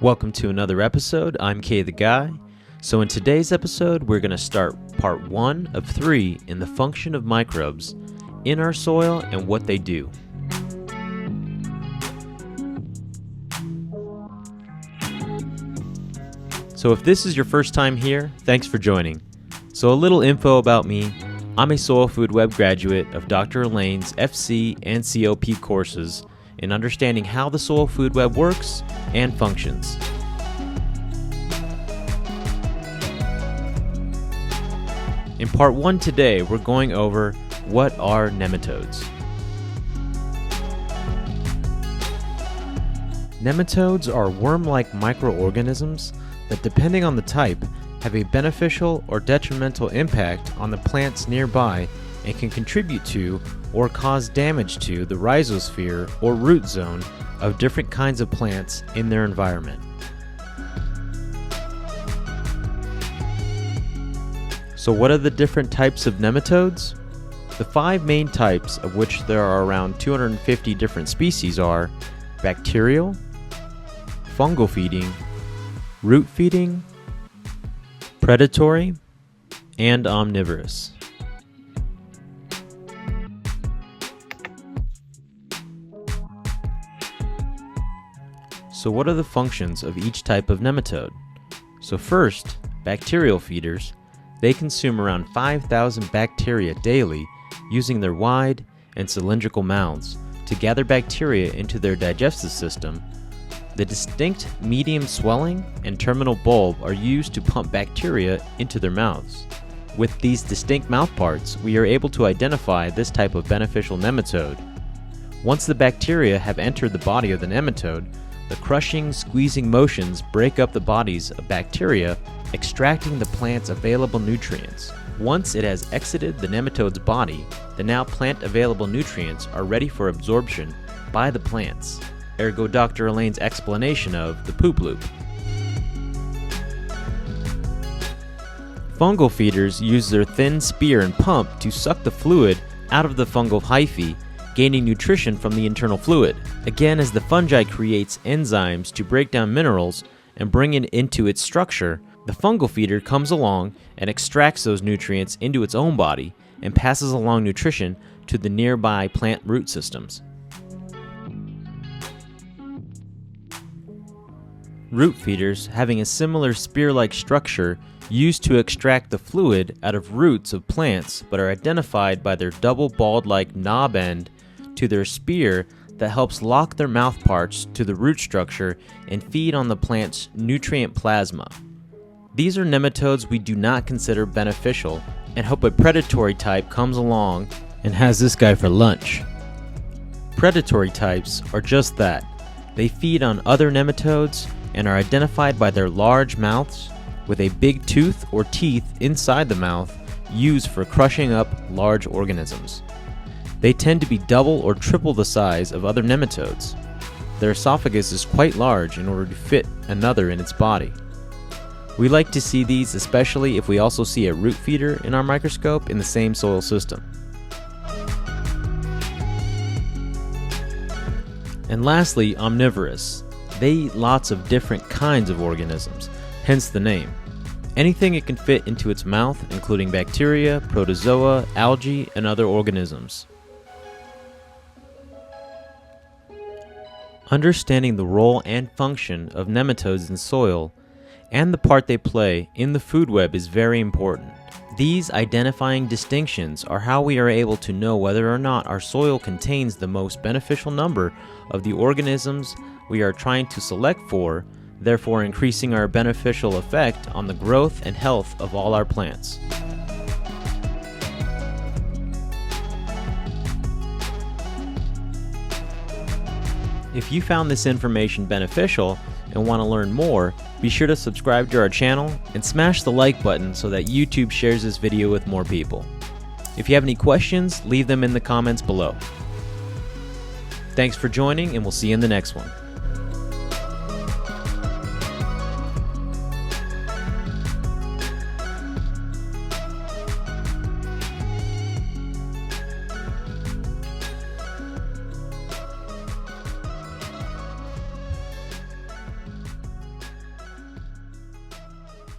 Welcome to another episode. I'm Kay the Guy. So in today's episode, we're going to start part 1 of 3 in the function of microbes in our soil and what they do. So if this is your first time here, thanks for joining. So a little info about me. I'm a Soil Food Web graduate of Dr. Elaine's FC and COP courses in understanding how the soil food web works and functions. In part 1 today, we're going over what are nematodes. Nematodes are worm-like microorganisms that, depending on the type, have a beneficial or detrimental impact on the plants nearby and can contribute to or cause damage to the rhizosphere or root zone of different kinds of plants in their environment. So what are the different types of nematodes? The 5 main types, of which there are around 250 different species, are bacterial, fungal feeding, root feeding, predatory, and omnivorous. So what are the functions of each type of nematode? So first, bacterial feeders. They consume around 5,000 bacteria daily using their wide and cylindrical mouths to gather bacteria into their digestive system. The distinct medium swelling and terminal bulb are used to pump bacteria into their mouths. With these distinct mouth parts, we are able to identify this type of beneficial nematode. Once the bacteria have entered the body of the nematode, the crushing, squeezing motions break up the bodies of bacteria, extracting the plant's available nutrients. Once it has exited the nematode's body, the now plant-available nutrients are ready for absorption by the plants. Ergo Dr. Elaine's explanation of the poop loop. Fungal feeders use their thin spear and pump to suck the fluid out of the fungal hyphae, gaining nutrition from the internal fluid. Again, as the fungi creates enzymes to break down minerals and bring it into its structure, the fungal feeder comes along and extracts those nutrients into its own body and passes along nutrition to the nearby plant root systems. Root feeders, having a similar spear-like structure, used to extract the fluid out of roots of plants, but are identified by their double ball-like knob end to their spear that helps lock their mouth parts to the root structure and feed on the plant's nutrient plasma. These are nematodes we do not consider beneficial and hope a predatory type comes along and has this guy for lunch. Predatory types are just that. They feed on other nematodes and are identified by their large mouths with a big tooth or teeth inside the mouth used for crushing up large organisms. They tend to be double or triple the size of other nematodes. Their esophagus is quite large in order to fit another in its body. We like to see these especially if we also see a root feeder in our microscope in the same soil system. And lastly, omnivorous. They eat lots of different kinds of organisms, hence the name. Anything it can fit into its mouth, including bacteria, protozoa, algae, and other organisms. Understanding the role and function of nematodes in soil and the part they play in the food web is very important. These identifying distinctions are how we are able to know whether or not our soil contains the most beneficial number of the organisms we are trying to select for, therefore increasing our beneficial effect on the growth and health of all our plants. If you found this information beneficial and want to learn more, be sure to subscribe to our channel and smash the like button so that YouTube shares this video with more people. If you have any questions, leave them in the comments below. Thanks for joining, and we'll see you in the next one.